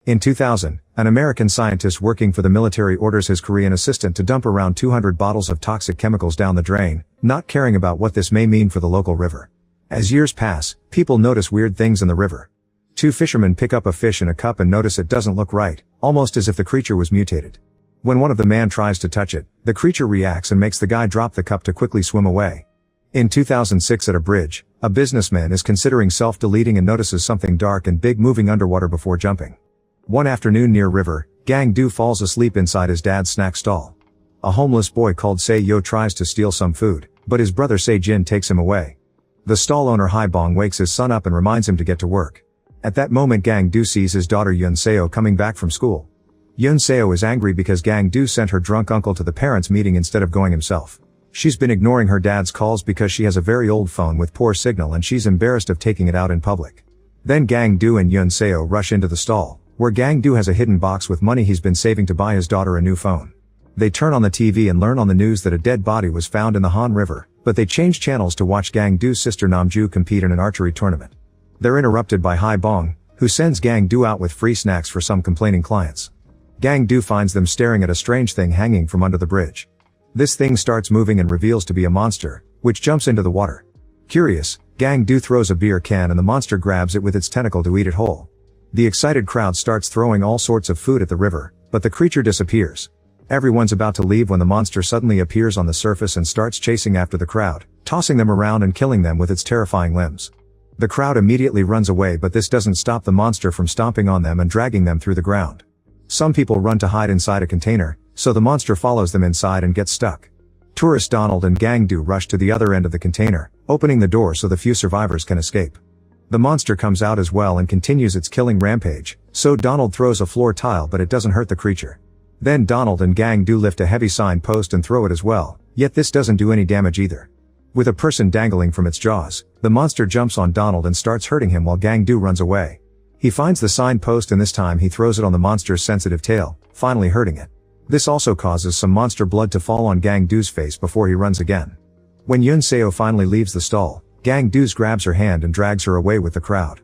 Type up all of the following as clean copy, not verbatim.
In 2000, an American scientist working for the military orders his Korean assistant to dump around 200 bottles of toxic chemicals down the drain, not caring about what this may mean for the local river. As years pass, people notice weird things in the river. Two fishermen pick up a fish in a cup and notice it doesn't look right, almost as if the creature was mutated. When one of the men tries to touch it, the creature reacts and makes the guy drop the cup to quickly swim away. In 2006 at a bridge, a businessman is considering self-deleting and notices something dark and big moving underwater before jumping. One afternoon near river, Gang-do falls asleep inside his dad's snack stall. A homeless boy called Se-yo tries to steal some food, but his brother Se-jin takes him away. The stall owner Hae-bong wakes his son up and reminds him to get to work. At that moment Gang-do sees his daughter Yoon-seo coming back from school. Yoon-seo is angry because Gang-do sent her drunk uncle to the parents' meeting instead of going himself. She's been ignoring her dad's calls because she has a very old phone with poor signal and she's embarrassed of taking it out in public. Then Gang-do and Yoon-seo rush into the stall, where Gang-do has a hidden box with money he's been saving to buy his daughter a new phone. They turn on the TV and learn on the news that a dead body was found in the Han River, but they change channels to watch Gang-do's sister Namju compete in an archery tournament. They're interrupted by Hae-bong, who sends Gang-do out with free snacks for some complaining clients. Gang-do finds them staring at a strange thing hanging from under the bridge. This thing starts moving and reveals to be a monster, which jumps into the water. Curious, Gang-do throws a beer can and the monster grabs it with its tentacle to eat it whole. The excited crowd starts throwing all sorts of food at the river, but the creature disappears. Everyone's about to leave when the monster suddenly appears on the surface and starts chasing after the crowd, tossing them around and killing them with its terrifying limbs. The crowd immediately runs away, but this doesn't stop the monster from stomping on them and dragging them through the ground. Some people run to hide inside a container, so the monster follows them inside and gets stuck. Tourist Donald and Gang-do rush to the other end of the container, opening the door so the few survivors can escape. The monster comes out as well and continues its killing rampage, so Donald throws a floor tile but it doesn't hurt the creature. Then Donald and Gang-do lift a heavy sign post and throw it as well, yet this doesn't do any damage either. With a person dangling from its jaws, the monster jumps on Donald and starts hurting him while Gang-do runs away. He finds the sign post and this time he throws it on the monster's sensitive tail, finally hurting it. This also causes some monster blood to fall on Gang-do's face before he runs again. When Yoon-seo finally leaves the stall, Gang-do grabs her hand and drags her away with the crowd.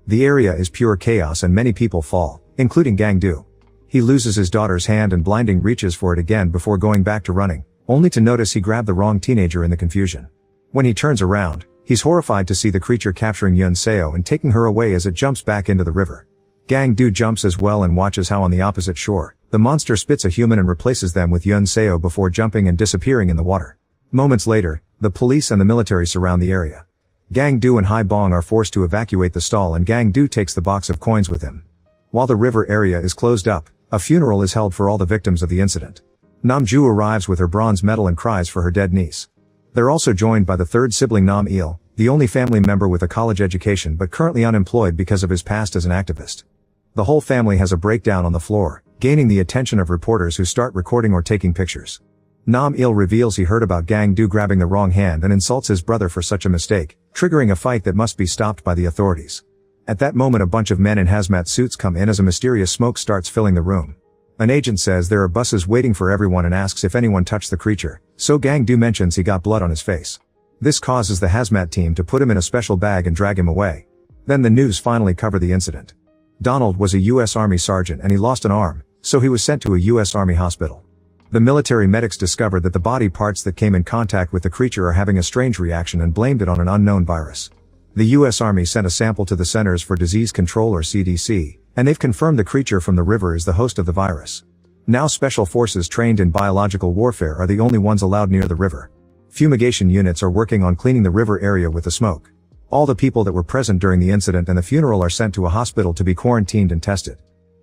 The area is pure chaos and many people fall, including Gang-do. He loses his daughter's hand and blinding reaches for it again before going back to running, only to notice he grabbed the wrong teenager in the confusion. When he turns around, he's horrified to see the creature capturing Yoon-seo and taking her away as it jumps back into the river. Gang-do jumps as well and watches how on the opposite shore, the monster spits a human and replaces them with Yoon-seo before jumping and disappearing in the water. Moments later, the police and the military surround the area. Gang-do and Hae-bong are forced to evacuate the stall and Gang-do takes the box of coins with him. While the river area is closed up, a funeral is held for all the victims of the incident. Namju arrives with her bronze medal and cries for her dead niece. They're also joined by the third sibling Nam-il, the only family member with a college education but currently unemployed because of his past as an activist. The whole family has a breakdown on the floor, gaining the attention of reporters who start recording or taking pictures. Nam-il reveals he heard about Gang-do grabbing the wrong hand and insults his brother for such a mistake, triggering a fight that must be stopped by the authorities. At that moment a bunch of men in hazmat suits come in as a mysterious smoke starts filling the room. An agent says there are buses waiting for everyone and asks if anyone touched the creature, so Gang-do mentions he got blood on his face. This causes the hazmat team to put him in a special bag and drag him away. Then the news finally cover the incident. Donald was a U.S. Army sergeant and he lost an arm, so he was sent to a U.S. Army hospital. The military medics discovered that the body parts that came in contact with the creature are having a strange reaction and blamed it on an unknown virus. The U.S. Army sent a sample to the Centers for Disease Control or CDC, and they've confirmed the creature from the river is the host of the virus. Now special forces trained in biological warfare are the only ones allowed near the river. Fumigation units are working on cleaning the river area with the smoke. All the people that were present during the incident and the funeral are sent to a hospital to be quarantined and tested.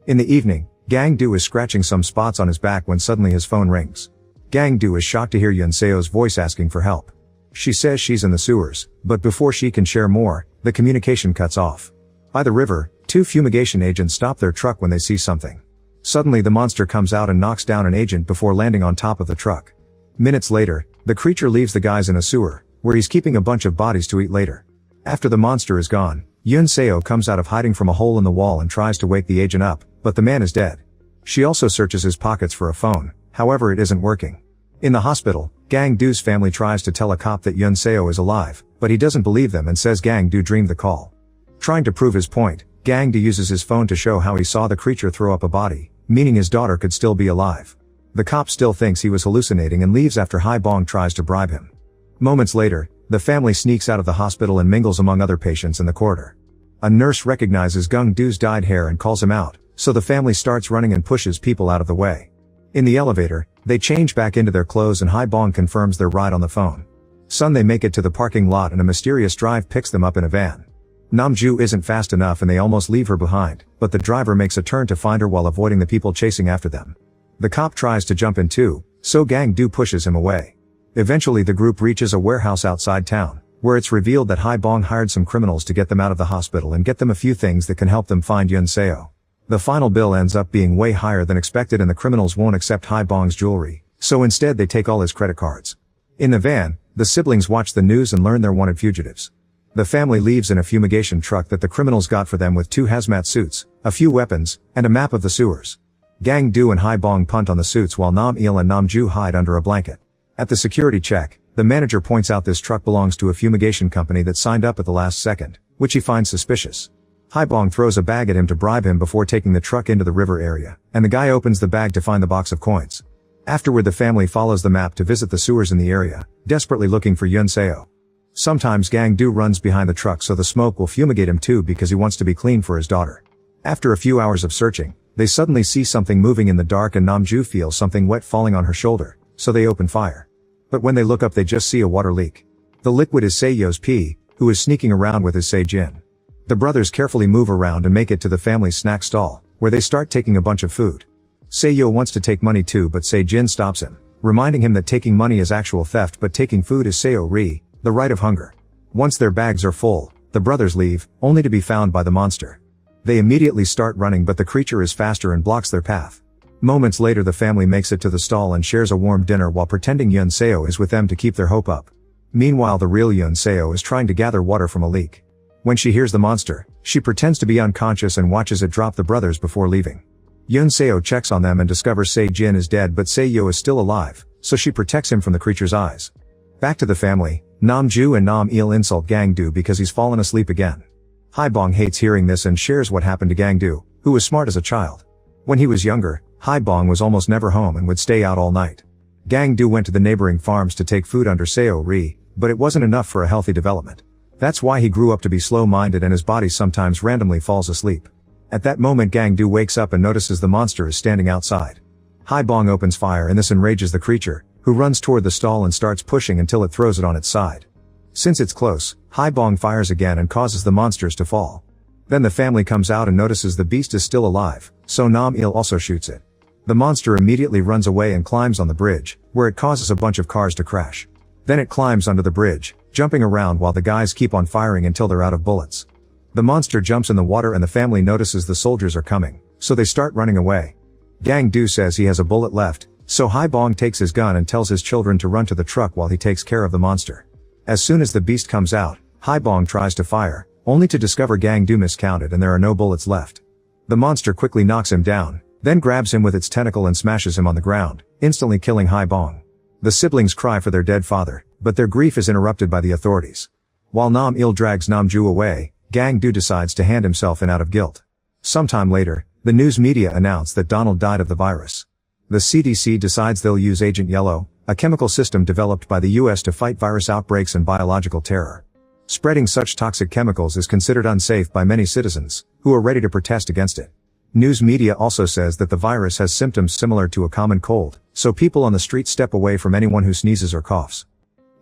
In the evening, Gang-do is scratching some spots on his back when suddenly his phone rings. Gang-do is shocked to hear Yoon-seo's voice asking for help. She says she's in the sewers, but before she can share more, the communication cuts off. By the river, two fumigation agents stop their truck when they see something. Suddenly the monster comes out and knocks down an agent before landing on top of the truck. Minutes later, the creature leaves the guys in a sewer, where he's keeping a bunch of bodies to eat later. After the monster is gone, Yoon-seo comes out of hiding from a hole in the wall and tries to wake the agent up, but the man is dead. She also searches his pockets for a phone, however it isn't working. In the hospital, Gang-do's family tries to tell a cop that Yoon-seo is alive, but he doesn't believe them and says Gang-do dreamed the call. Trying to prove his point, Gang Do uses his phone to show how he saw the creature throw up a body, meaning his daughter could still be alive. The cop still thinks he was hallucinating and leaves after Hai Bong tries to bribe him. Moments later, the family sneaks out of the hospital and mingles among other patients in the corridor. A nurse recognizes Gang Do's dyed hair and calls him out, so the family starts running and pushes people out of the way. In the elevator, they change back into their clothes and Hai Bong confirms their ride on the phone. Soon they make it to the parking lot and a mysterious drive picks them up in a van. Namju isn't fast enough and they almost leave her behind, but the driver makes a turn to find her while avoiding the people chasing after them. The cop tries to jump in too, so Gang Do pushes him away. Eventually the group reaches a warehouse outside town, where it's revealed that Hai Bong hired some criminals to get them out of the hospital and get them a few things that can help them find Yun Seo. The final bill ends up being way higher than expected and the criminals won't accept Hai Bong's jewelry, so instead they take all his credit cards. In the van, the siblings watch the news and learn they're wanted fugitives. The family leaves in a fumigation truck that the criminals got for them with 2 hazmat suits, a few weapons, and a map of the sewers. Gang Do and Hai Bong punt on the suits while Nam Il and Namju hide under a blanket. At the security check, the manager points out this truck belongs to a fumigation company that signed up at the last second, which he finds suspicious. Hai Bong throws a bag at him to bribe him before taking the truck into the river area, and the guy opens the bag to find the box of coins. Afterward the family follows the map to visit the sewers in the area, desperately looking for Yun Seo. Sometimes Gang Do runs behind the truck so the smoke will fumigate him too because he wants to be clean for his daughter. After a few hours of searching, they suddenly see something moving in the dark and Namju feels something wet falling on her shoulder, so they open fire. But when they look up they just see a water leak. The liquid is Seyo's pee, who is sneaking around with his Se-jin. The brothers carefully move around and make it to the family's snack stall, where they start taking a bunch of food. Seyo wants to take money too but Se-jin stops him, reminding him that taking money is actual theft but taking food is Seo-ri, the right of hunger. Once their bags are full, the brothers leave, only to be found by the monster. They immediately start running but the creature is faster and blocks their path. Moments later the family makes it to the stall and shares a warm dinner while pretending Yun Seo is with them to keep their hope up. Meanwhile the real Yun Seo is trying to gather water from a leak. When she hears the monster, she pretends to be unconscious and watches it drop the brothers before leaving. Yun Seo checks on them and discovers Se-jin is dead but Seyo is still alive, so she protects him from the creature's eyes. Back to the family, Namju and Nam Il insult Gang Do because he's fallen asleep again. Hai Bong hates hearing this and shares what happened to Gang Do, who was smart as a child. When he was younger, Hai Bong was almost never home and would stay out all night. Gang Do went to the neighboring farms to take food under Seo-ri, but it wasn't enough for a healthy development. That's why he grew up to be slow-minded and his body sometimes randomly falls asleep. At that moment Gang Do wakes up and notices the monster is standing outside. Hai Bong opens fire and this enrages the creature, who runs toward the stall and starts pushing until it throws it on its side. Since it's close, Hai Bong fires again and causes the monsters to fall. Then the family comes out and notices the beast is still alive, so Nam Il also shoots it. The monster immediately runs away and climbs on the bridge, where it causes a bunch of cars to crash. Then it climbs under the bridge, jumping around while the guys keep on firing until they're out of bullets. The monster jumps in the water and the family notices the soldiers are coming, so they start running away. Gang Do says he has a bullet left, so Hai Bong takes his gun and tells his children to run to the truck while he takes care of the monster. As soon as the beast comes out, Hai Bong tries to fire, only to discover Gang Do miscounted and there are no bullets left. The monster quickly knocks him down, then grabs him with its tentacle and smashes him on the ground, instantly killing Hai Bong. The siblings cry for their dead father, but their grief is interrupted by the authorities. While Nam Il drags Namju away, Gang Do decides to hand himself in out of guilt. Sometime later, the news media announce that Donald died of the virus. The CDC decides they'll use Agent Yellow, a chemical system developed by the US to fight virus outbreaks and biological terror. Spreading such toxic chemicals is considered unsafe by many citizens, who are ready to protest against it. News media also says that the virus has symptoms similar to a common cold, so people on the street step away from anyone who sneezes or coughs.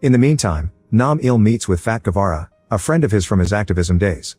In the meantime, Nam Il meets with Fat Guevara, a friend of his from his activism days.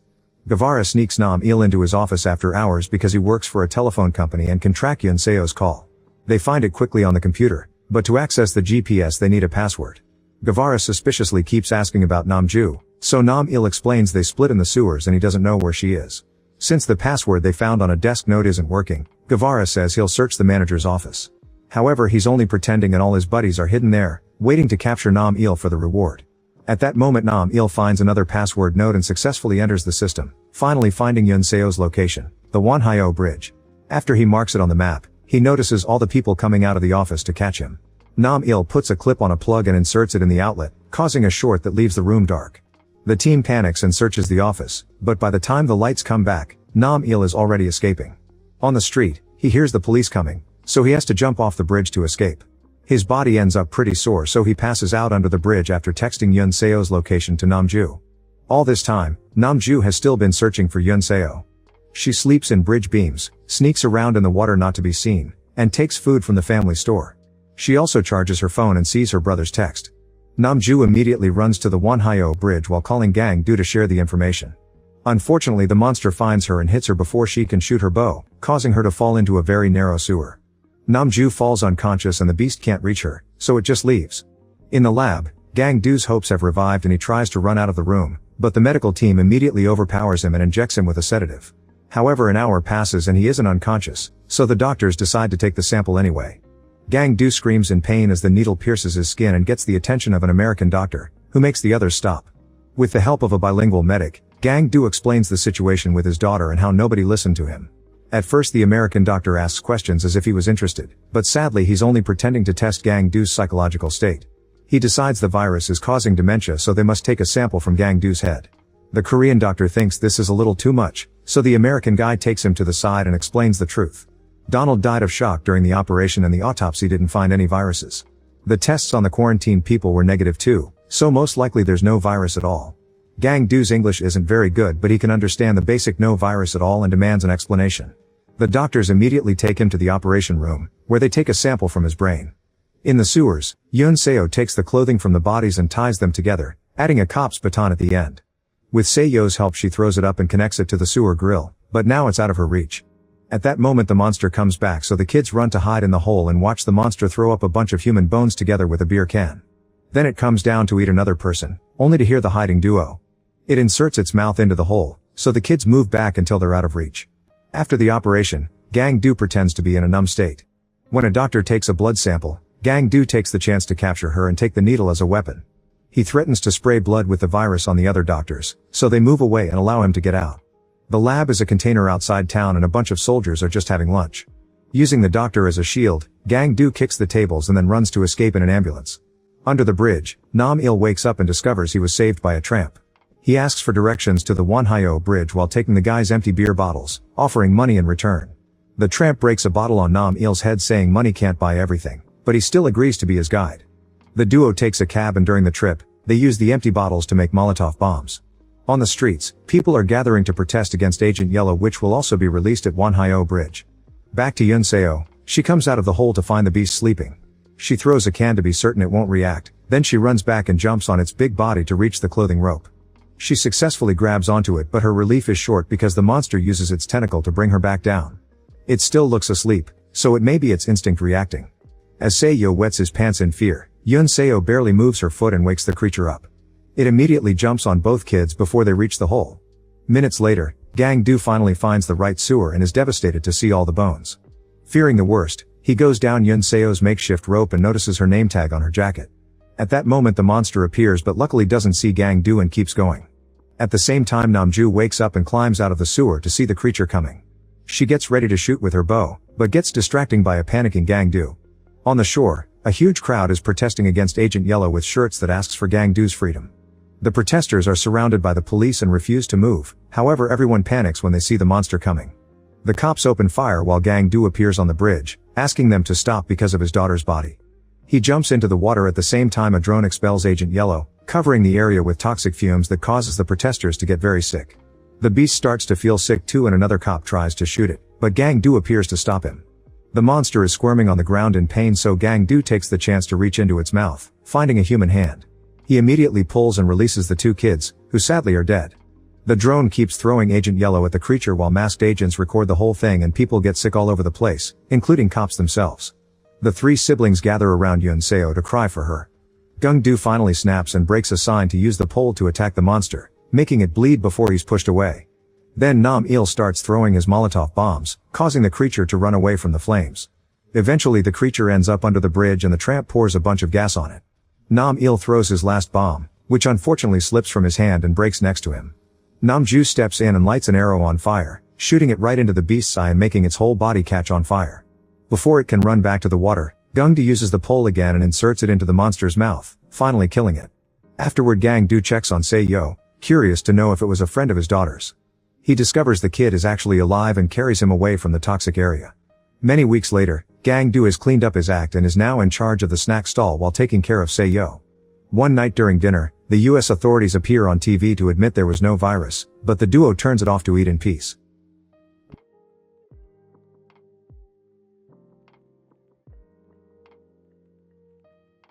Guevara sneaks Nam Il into his office after hours because he works for a telephone company and can track Yun Seo's call. They find it quickly on the computer, but to access the GPS they need a password. Guevara suspiciously keeps asking about Namju, so Nam Il explains they split in the sewers and he doesn't know where she is. Since the password they found on a desk note isn't working, Guevara says he'll search the manager's office. However, he's only pretending and all his buddies are hidden there, waiting to capture Nam Il for the reward. At that moment Nam Il finds another password note and successfully enters the system, finally finding Yun Seo's location, the Wanhyo Bridge. After he marks it on the map, he notices all the people coming out of the office to catch him. Nam Il puts a clip on a plug and inserts it in the outlet, causing a short that leaves the room dark. The team panics and searches the office, but by the time the lights come back, Nam-il is already escaping. On the street, he hears the police coming, so he has to jump off the bridge to escape. His body ends up pretty sore, so he passes out under the bridge after texting Yoon Seo's location to Namju. All this time, Namju has still been searching for Yoon Seo. She sleeps in bridge beams, sneaks around in the water not to be seen, and takes food from the family store. She also charges her phone and sees her brother's text. Namju immediately runs to the Wonhyo bridge while calling Gang Do to share the information. Unfortunately, the monster finds her and hits her before she can shoot her bow, causing her to fall into a very narrow sewer. Namju falls unconscious and the beast can't reach her, so it just leaves. In the lab, Gang Do's hopes have revived and he tries to run out of the room, but the medical team immediately overpowers him and injects him with a sedative. However, an hour passes and he isn't unconscious, so the doctors decide to take the sample anyway. Gang Do screams in pain as the needle pierces his skin and gets the attention of an American doctor, who makes the others stop. With the help of a bilingual medic, Gang Do explains the situation with his daughter and how nobody listened to him. At first the American doctor asks questions as if he was interested, but sadly he's only pretending to test Gang Do's psychological state. He decides the virus is causing dementia, so they must take a sample from Gang Do's head. The Korean doctor thinks this is a little too much, so the American guy takes him to the side and explains the truth. Donald died of shock during the operation and the autopsy didn't find any viruses. The tests on the quarantined people were negative too, so most likely there's no virus at all. Gang Do's English isn't very good, but he can understand the basic no virus at all and demands an explanation. The doctors immediately take him to the operation room, where they take a sample from his brain. In the sewers, Yoon Seo takes the clothing from the bodies and ties them together, adding a cop's baton at the end. With Seo's help she throws it up and connects it to the sewer grill, but now it's out of her reach. At that moment the monster comes back, so the kids run to hide in the hole and watch the monster throw up a bunch of human bones together with a beer can. Then it comes down to eat another person, only to hear the hiding duo. It inserts its mouth into the hole, so the kids move back until they're out of reach. After the operation, Gang Do pretends to be in a numb state. When a doctor takes a blood sample, Gang Do takes the chance to capture her and take the needle as a weapon. He threatens to spray blood with the virus on the other doctors, so they move away and allow him to get out. The lab is a container outside town and a bunch of soldiers are just having lunch. Using the doctor as a shield, Gang Do kicks the tables and then runs to escape in an ambulance. Under the bridge, Nam-il wakes up and discovers he was saved by a tramp. He asks for directions to the Wonhyo bridge while taking the guy's empty beer bottles, offering money in return. The tramp breaks a bottle on Nam-il's head saying money can't buy everything, but he still agrees to be his guide. The duo takes a cab and during the trip, they use the empty bottles to make Molotov bombs. On the streets, people are gathering to protest against Agent Yellow, which will also be released at Wonhyo bridge. Back to Yoon Seo, she comes out of the hole to find the beast sleeping. She throws a can to be certain it won't react, then she runs back and jumps on its big body to reach the clothing rope. She successfully grabs onto it, but her relief is short because the monster uses its tentacle to bring her back down. It still looks asleep, so it may be its instinct reacting. As Seo wets his pants in fear, Yoon Seo barely moves her foot and wakes the creature up. It immediately jumps on both kids before they reach the hole. Minutes later, Gang Do finally finds the right sewer and is devastated to see all the bones. Fearing the worst, he goes down Yoon Seo's makeshift rope and notices her name tag on her jacket. At that moment the monster appears but luckily doesn't see Gang Do and keeps going. At the same time Namju wakes up and climbs out of the sewer to see the creature coming. She gets ready to shoot with her bow, but gets distracted by a panicking Gang Do. On the shore, a huge crowd is protesting against Agent Yellow with shirts that asks for Gang Do's freedom. The protesters are surrounded by the police and refuse to move, however everyone panics when they see the monster coming. The cops open fire while Gang Do appears on the bridge, asking them to stop because of his daughter's body. He jumps into the water at the same time a drone expels Agent Yellow, covering the area with toxic fumes that causes the protesters to get very sick. The beast starts to feel sick too and another cop tries to shoot it, but Gang Do appears to stop him. The monster is squirming on the ground in pain, so Gang Do takes the chance to reach into its mouth, finding a human hand. He immediately pulls and releases the two kids, who sadly are dead. The drone keeps throwing Agent Yellow at the creature while masked agents record the whole thing and people get sick all over the place, including cops themselves. The three siblings gather around Yoon Seo to cry for her. Gung Do finally snaps and breaks a sign to use the pole to attack the monster, making it bleed before he's pushed away. Then Nam-il starts throwing his Molotov bombs, causing the creature to run away from the flames. Eventually the creature ends up under the bridge and the tramp pours a bunch of gas on it. Nam-il throws his last bomb, which unfortunately slips from his hand and breaks next to him. Namju steps in and lights an arrow on fire, shooting it right into the beast's eye and making its whole body catch on fire. Before it can run back to the water, Gung Do uses the pole again and inserts it into the monster's mouth, finally killing it. Afterward Gang Do checks on Seo, curious to know if it was a friend of his daughter's. He discovers the kid is actually alive and carries him away from the toxic area. Many weeks later, Gang Do has cleaned up his act and is now in charge of the snack stall while taking care of Seo. One night during dinner, the US authorities appear on TV to admit there was no virus, but the duo turns it off to eat in peace.